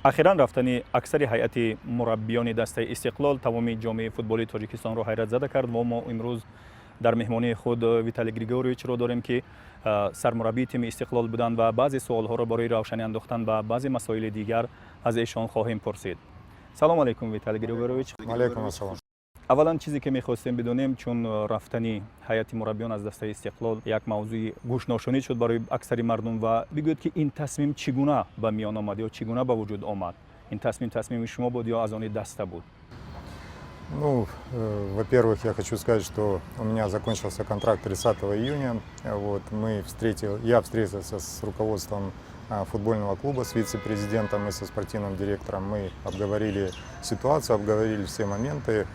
ахиран рафтани аксари ҳайати мураббиёни дастаи Истиқлол тамоми ҷомеаи футболи Тоҷикистонро ҳайрат зада кард. ва мо имрӯз дар меҳмонии худ Виталий Григорьевичро дорем, ки сармураббии тими Истиқлол буданд ва баъзе суолҳоро барои равшанӣ андохтан ба баъзе масоили дигар аз эшон хоҳем пурсид. салому алайкум Виталий Григорьевич. Алейкум ассалам. аввалан чизе ки мехостем бидонем, чун рафтани ҳайати мураббиён аз дастаи Истиқлол як мавзӯи гӯшношунид шуд барои аксари мардум, ва бигӯед ки ин тасмим чӣ гуна ба миён омад ё чӣ гуна ба вуҷуд омад? Ин тасмими шумо буд ё аз они даста буд? Ну, во-первых, я хочу сказать, что у меня закончился контракт 30 июня. Вот, я встретился с руководством футбольного клуба, с вице-президентом и со спортивным директором. Мы обговорили ситуацию, обговорили все моменты,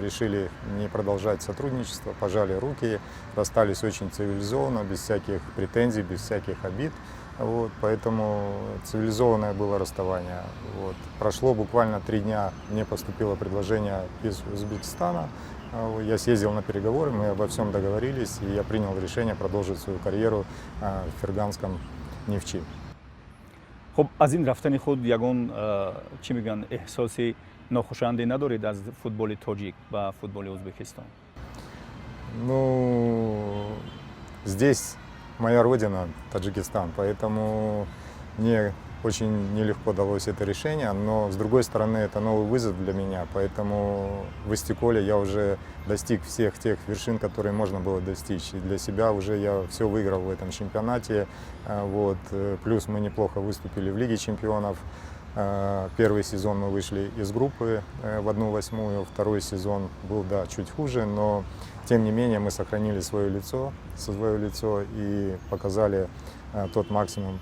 решили не продолжать сотрудничество, пожали руки, расстались очень цивилизованно, без всяких претензий, без всяких обид. Вот, поэтому цивилизованное было расставание. Вот. Прошло буквально 3 дня, мне поступило предложение из Узбекистана. Я съездил на переговоры, мы обо всем договорились, и я принял решение продолжить свою карьеру в Ферганском Нефчи. хуб, аз ин рафтани худ ягон чӣ мегӯянд эҳсоси нохушаянде надоред аз футболи тоҷик ба футболи Узбекистон? Ну, здесь моя родина, Таджикистан, поэтому мне очень нелегко далось это решение, но с другой стороны это новый вызов для меня, поэтому в Истиколе я уже достиг всех тех вершин, которые можно было достичь, и для себя уже я все выиграл в этом чемпионате, вот. Плюс мы неплохо выступили в Лиге чемпионов. Первый сезон мы вышли из группы в 1/8, второй сезон был, да, чуть хуже, но тем не менее мы сохранили свое лицо и показали тот максимум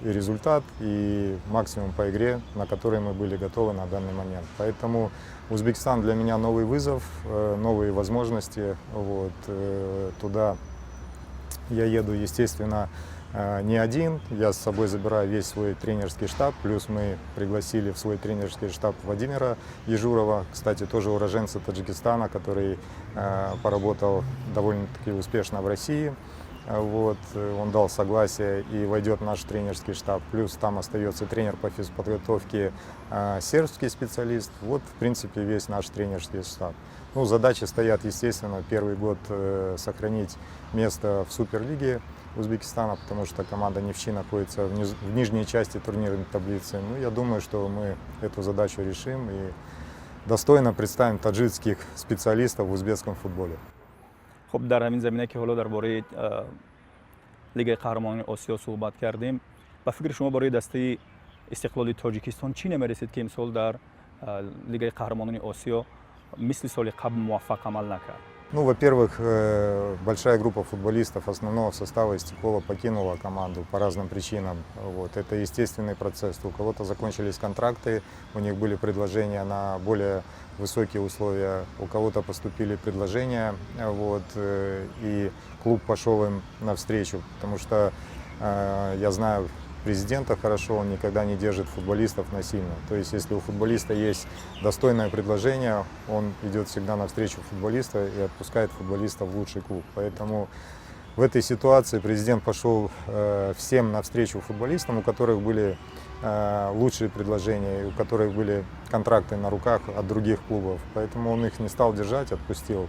и результат, и максимум по игре, на который мы были готовы на данный момент. Поэтому Узбекистан для меня новый вызов, новые возможности. Вот. Туда я еду, естественно, не один, я с собой забираю весь свой тренерский штаб, плюс мы пригласили в свой тренерский штаб Владимира Ежурова, кстати, тоже уроженца Таджикистана, который поработал довольно-таки успешно в России. Вот, он дал согласие и войдет в наш тренерский штаб. Плюс там остается тренер по физподготовке, сербский специалист. Вот, в принципе, весь наш тренерский штаб. Ну, задачи стоят, естественно, первый год сохранить место в Суперлиге Узбекистана, потому что команда Нефчи находится в нижней части турнирной таблицы. Ну, я думаю, что мы эту задачу решим и достойно представим таджикских специалистов в узбекском футболе. хуб, дар ҳамин замина ки ҳоло дар бораи Лигаи Қаҳрамонони Осиё суҳбат кардем, ба фикри шумо барои дастаи Истиқлоли Тоҷикистон чӣ намерасед ки имсол дар Лигаи Қаҳрамонони Осиё мисли соли қабл муваффақ амал накард? Ну, во-первых, большая группа футболистов основного состава Истикола покинула команду по разным причинам. Вот. Это естественный процесс. У кого-то закончились контракты, у них были предложения на более высокие условия, у кого-то поступили предложения, вот, и клуб пошел им навстречу, потому что я знаю президента хорошо, он никогда не держит футболистов насильно. То есть, если у футболиста есть достойное предложение, он идет всегда навстречу футболиста и отпускает футболиста в лучший клуб. Поэтому в этой ситуации президент пошел всем навстречу футболистам, у которых были лучшие предложения, у которых были контракты на руках от других клубов. Поэтому он их не стал держать, отпустил.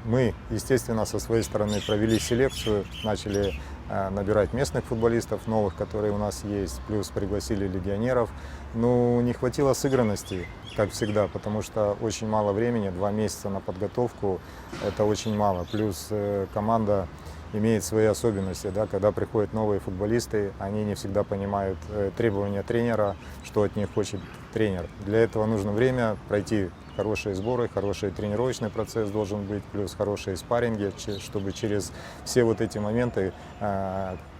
Мы, естественно, со своей стороны провели селекцию, начали набирать местных футболистов, новых, которые у нас есть, плюс пригласили легионеров. Ну, не хватило сыгранности, как всегда, потому что очень мало времени, 2 месяца на подготовку, это очень мало. Плюс команда имеет свои особенности, да, когда приходят новые футболисты, они не всегда понимают требования тренера, что от них хочет тренер. Для этого нужно время пройти хорошие сборы, хороший тренировочный процесс должен быть, плюс хорошие спарринги, чтобы через все вот эти моменты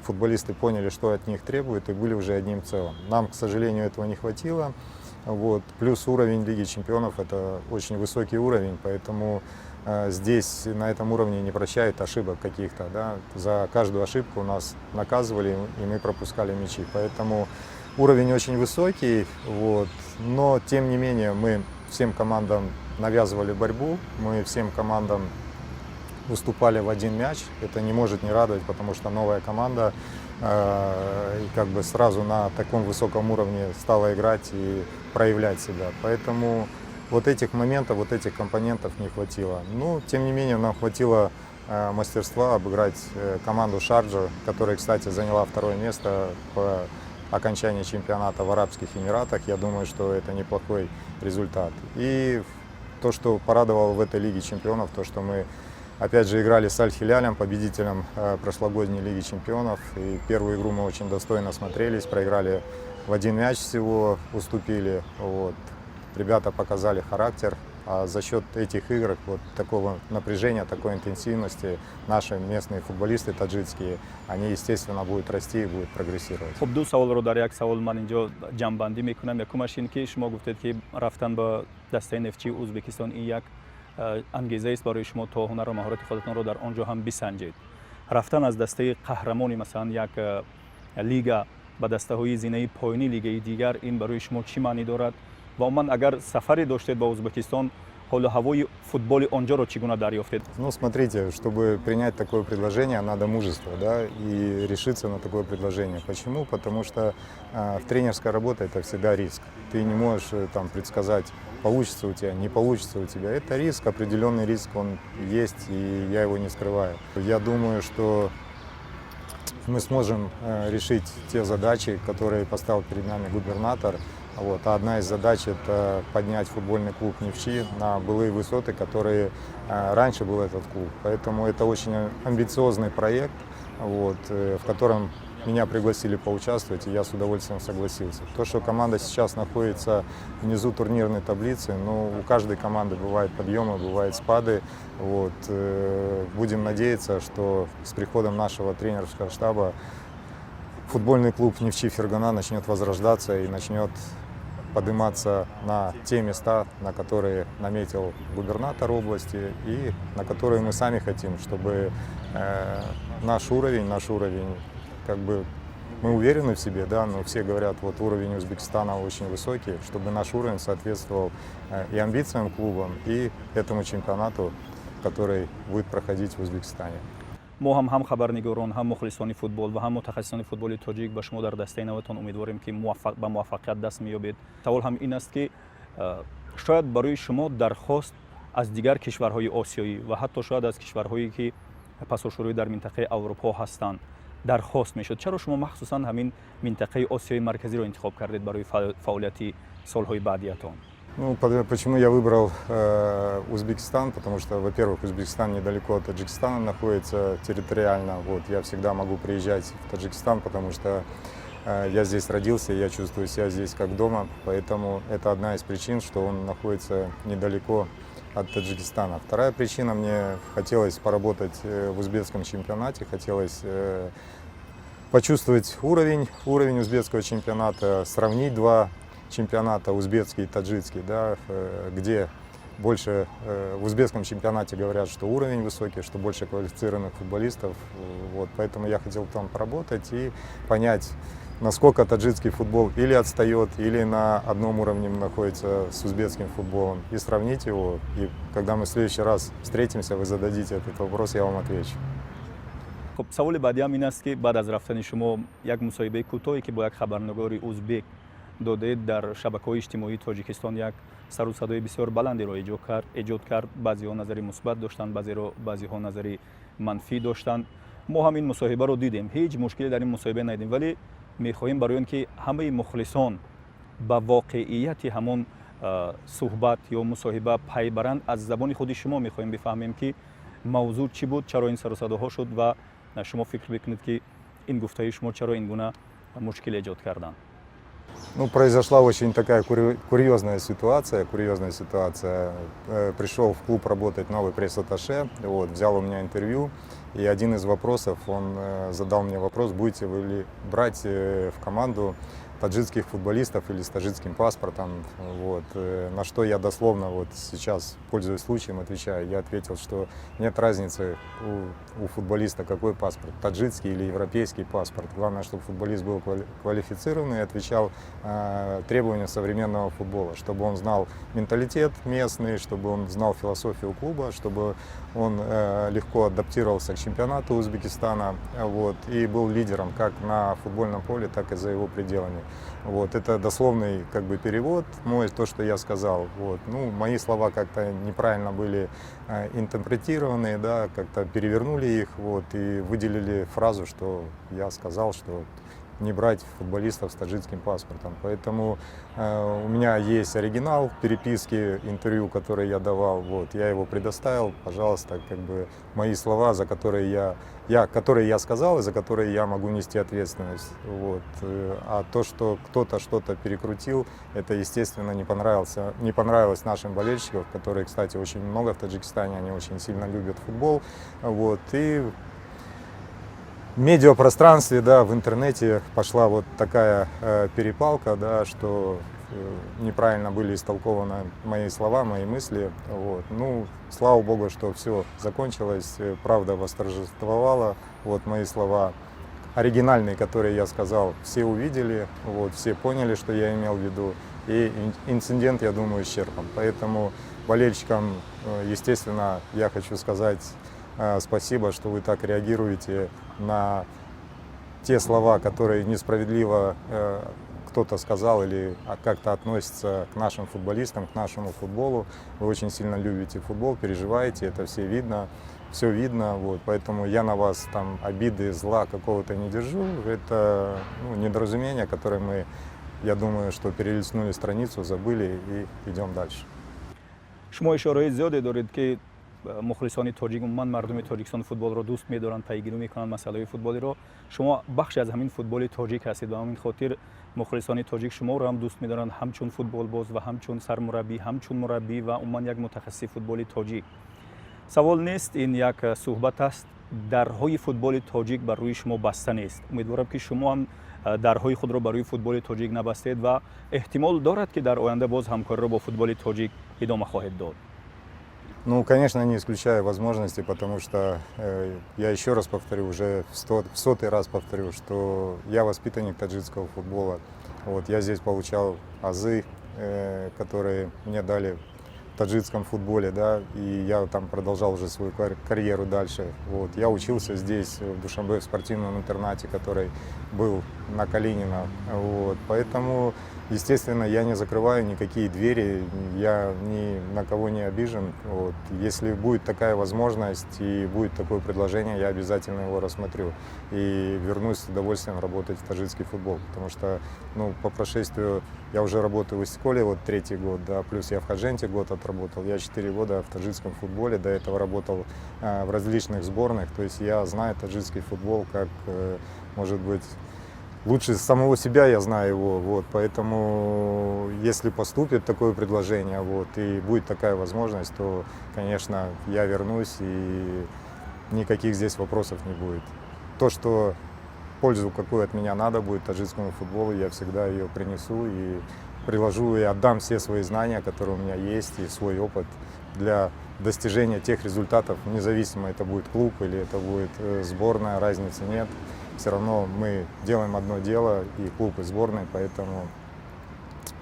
футболисты поняли, что от них требуют, и были уже одним целым. Нам, к сожалению, этого не хватило. Вот. Плюс уровень Лиги чемпионов – это очень высокий уровень, поэтому здесь на этом уровне не прощают ошибок каких-то. Да? За каждую ошибку нас наказывали, и мы пропускали мячи. Поэтому уровень очень высокий, вот. Но тем не менее мы всем командам навязывали борьбу, мы всем командам выступали в один мяч. Это не может не радовать, потому что новая команда, и как бы сразу на таком высоком уровне стала играть и проявлять себя. Поэтому вот этих моментов, вот этих компонентов не хватило. Ну, тем не менее, нам хватило мастерства обыграть команду Шарджа, которая, кстати, заняла второе место по окончании чемпионата в Арабских Эмиратах. Я думаю, что это неплохой результат. И то, что порадовало в этой Лиге чемпионов, то, что мы опять же играли с Аль-Хилялем, победителем прошлогодней Лиги чемпионов. И первую игру мы очень достойно смотрелись, проиграли в один мяч всего, уступили. Вот. Ребята показали характер, а за счет этих игр, вот такого напряжения, такой интенсивности, наши местные футболисты таджикские, они, естественно, будут расти и будут прогрессировать. خب دو سوال رو در یک سوال من اینجا جمع‌بندی میکنم. یکمش این که شما گفتید که رفتن به دسته نفتچی ازبکستان این یک انگیزه است برای شما تا هنر و مهارت خودتان رو در آنجا هم بسنجید. رفتن از دسته قهرمانی مثلا یک لیگ به دسته های زینه پایینی لیگ دیگر این برای شما چی معنی دارد؟ و عموما اگر سفری داشتید به ازبکستان حال و هوای فوتبال آنجا رو چگونه دریافتید؟ Ну, смотрите, чтобы принять такое предложение, надо мужество, да, и решиться на такое предложение. Почему? Потому что в тренерской работе это всегда риск. Ты не можешь там предсказать, получится у тебя, не получится у тебя. Это риск, определенный риск, он есть, и я его не скрываю. Я думаю, что мы сможем решить те задачи, которые поставил перед нами губернатор. Вот. А одна из задач – это поднять футбольный клуб Нефчи на былые высоты, которые раньше был этот клуб. Поэтому это очень амбициозный проект, вот, в котором меня пригласили поучаствовать, и я с удовольствием согласился. То, что команда сейчас находится внизу турнирной таблицы, ну, у каждой команды бывают подъемы, бывают спады. Вот. Будем надеяться, что с приходом нашего тренерского штаба футбольный клуб Нефчи Фергана начнет возрождаться и начнет подниматься на те места, на которые наметил губернатор области и на которые мы сами хотим, чтобы наш уровень, как бы мы уверены в себе, да, но все говорят, вот уровень Узбекистана очень высокий, чтобы наш уровень соответствовал и амбициям клуба, и этому чемпионату, который будет проходить в Узбекистане. ما هم خبرنگاران هم مخلصان فوتبال و هم متخصصان فوتبال تاجیک به شما در دسته نوتان امیدواریم که به موفقیت دست میابید. سوال هم این است که شاید برای شما درخواست از دیگر کشورهای آسیایی و حتی شاید از کشورهایی که پس‌الشوروی در منطقه اروپا هستند درخواست میشد. چرا شما مخصوصا همین منطقه آسیای مرکزی رو انتخاب کردید برای فعالیت سالهای بعدیتان؟ Ну, почему я выбрал Узбекистан? Потому что, во-первых, Узбекистан недалеко от Таджикистана находится территориально. Вот, я всегда могу приезжать в Таджикистан, потому что я здесь родился, я чувствую себя здесь как дома. Поэтому это одна из причин, что он находится недалеко от Таджикистана. Вторая причина, мне хотелось поработать в узбекском чемпионате, хотелось почувствовать уровень узбекского чемпионата, сравнить два чемпионата, узбекский и таджикский, да, где больше в узбекском чемпионате говорят, что уровень высокий, что больше квалифицированных футболистов. Вот, поэтому я хотел там поработать и понять, насколько таджикский футбол или отстает, или на одном уровне находится с узбекским футболом, и сравнить его. И когда мы в следующий раз встретимся, вы зададите этот вопрос, я вам отвечу. خب سوال بعدی هم این است که بعد از رفتن شما یک مصاحبه کوتاهی که با یک خبرنگار ازبک دادید در شبکه‌های اجتماعی تاجیکستان یک سر و صدای بسیار بلندی را ایجاد کرد. بعضی‌ها نظری مثبت داشتند، بعضی‌ها نظری منفی داشتند. ما هم این مصاحبه رو دیدیم، هیچ مشکلی در این مصاحبه ندیدیم، ولی می‌خواهیم برای اینکه همه مخلصان به واقعیت همون صحبت یا مصاحبه پی برند از زبان خود شما می‌خواهیم بفهمیم که موضوع چی بود، چرا این سر و صداها شد و شما فکر می‌کنید که این گفته‌های شما چرا این گونه مشکل ایجاد کردند. Ну, произошла очень такая курьезная ситуация. Пришел в клуб работать новый пресс-атташе, вот, взял у меня интервью, и один из вопросов, он задал мне вопрос, будете вы ли брать в команду таджикских футболистов или с таджикским паспортом. Вот. На что я дословно вот сейчас, пользуясь случаем, отвечаю. Я ответил, что нет разницы у футболиста какой паспорт, таджикский или европейский паспорт. Главное, чтобы футболист был квалифицированный и отвечал требованиям современного футбола, чтобы он знал менталитет местный, чтобы он знал философию клуба, чтобы он легко адаптировался к чемпионату Узбекистана, вот, и был лидером как на футбольном поле, так и за его пределами. Вот, это дословный как бы перевод мой, то, что я сказал. Вот. Ну, мои слова как-то неправильно были интерпретированы, да, как-то перевернули их, вот, и выделили фразу, что я сказал, что не брать футболистов с таджикским паспортом. Поэтому у меня есть оригинал переписки, интервью, которые я давал. Вот, я его предоставил. Пожалуйста, как бы мои слова, за которые которые я сказал и за которые я могу нести ответственность. Вот. А то, что кто-то что-то перекрутил, это, естественно, не понравилось нашим болельщикам, которые, кстати, очень много в Таджикистане, они очень сильно любят футбол. Вот. И в медиапространстве, да, в интернете пошла вот такая перепалка, да, что неправильно были истолкованы мои слова, мои мысли. Вот. Ну, слава богу, что все закончилось, правда восторжествовала. Вот мои слова оригинальные, которые я сказал, все увидели, вот, все поняли, что я имел в виду. И инцидент, я думаю, исчерпан. Поэтому болельщикам, естественно, я хочу сказать спасибо, что вы так реагируете на те слова, которые несправедливо кто-то сказал или как-то относится к нашим футболистам, к нашему футболу. Вы очень сильно любите футбол, переживаете, это все видно. Вот, поэтому я на вас там обиды, зла какого-то не держу. Это недоразумение, которое мы, я думаю, что перелистнули страницу, забыли и идем дальше. شما اشاره زیادی دارید که مخلصان تاجیک من مردم تاجیکستان فوتبال رو دوست می‌دارن، پیگیری می‌کنن مسائل فوتبالی رو. شما بخش از همین فوتبال تاجیک هستید و همین خاطر مخلصان تاجیک شما رو هم دوست می‌دارن، همچون فوتبال باز و همچون سرمربی، همچون مربی و عموما یک متخصص فوتبال تاجیک. سوال نیست، این یک صحبت است. درهای فوتبال تاجیک بر روی شما بسته نیست. امیدوارم که شما هم درهای خود را برای فوتبال تاجیک نبستید و احتمال دارد که در آینده باز همکاری را با فوتبال تاجیک ادامه خواهید داد. Ну, конечно, не исключаю возможности, потому что я еще раз повторю, уже в сотый раз повторю, что я воспитанник таджикского футбола. Вот, я здесь получал азы, которые мне дали в таджикском футболе, да, и я там продолжал уже свою карьеру дальше. Вот, я учился здесь, в Душанбе, в спортивном интернате, который был на Калинина. Вот, поэтому, естественно, я не закрываю никакие двери, я ни на кого не обижен. Вот. Если будет такая возможность и будет такое предложение, я обязательно его рассмотрю и вернусь с удовольствием работать в таджикский футбол. Потому что по прошествию, я уже работаю в Истиколе, вот 3-й год, да, плюс я в Хадженте год отработал, я 4 года в таджикском футболе, до этого работал в различных сборных, то есть я знаю таджикский футбол как, может быть, лучше самого себя я знаю его, вот, поэтому если поступит такое предложение, вот, и будет такая возможность, то, конечно, я вернусь и никаких здесь вопросов не будет. То, что пользу, какую от меня надо будет таджикскому футболу, я всегда ее принесу и приложу и отдам все свои знания, которые у меня есть, и свой опыт для достижения тех результатов, независимо это будет клуб или это будет сборная, разницы нет. Все равно мы делаем одно дело, и клуб, и сборная, поэтому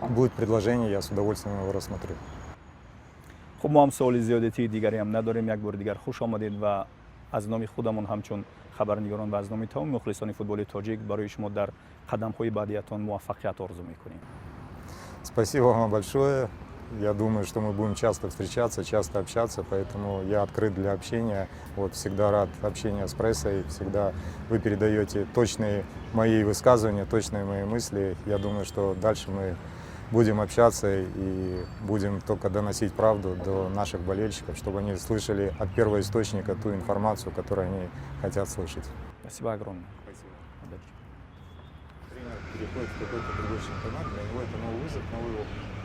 будет предложение, я с удовольствием его рассмотрю. خب ما هم سوال زیادتی دیگری هم نداریم. یک بار دیگر خوش آمدید و از نام خودمون همچون خبرنگاران و از نام تمام مخلصان فوتبال تاجیک برای شما در قدم‌های بعدیتان موفقیت آرزو می‌کنیم. Спасибо вам большое. Я думаю, что мы будем часто встречаться, часто общаться, поэтому я открыт для общения. Вот, всегда рад общению с прессой, всегда вы передаете точные мои высказывания, точные мои мысли. Я думаю, что дальше мы будем общаться и будем только доносить правду до наших болельщиков, чтобы они слышали от первоисточника ту информацию, которую они хотят слышать. Спасибо огромное. Спасибо. Удачи. Тренер переходит в какой-то другой чемпионат, для него это новый вызов, новый опыт.